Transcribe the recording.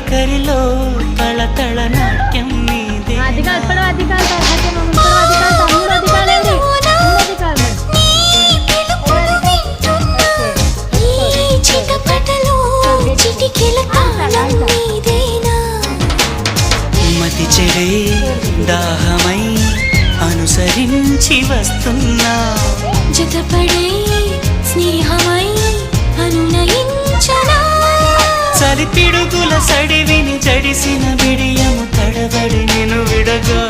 తొలకరిలో తళతళ నాట్యం నీదే మతి చెడే దాహమై అనుసరించి వస్తున్నా జతపడే స్నేహమై అనునయించనా చలి పిడుగుల సడివిని జడిసిన బిడియము తడబడి నిన్ను విడగా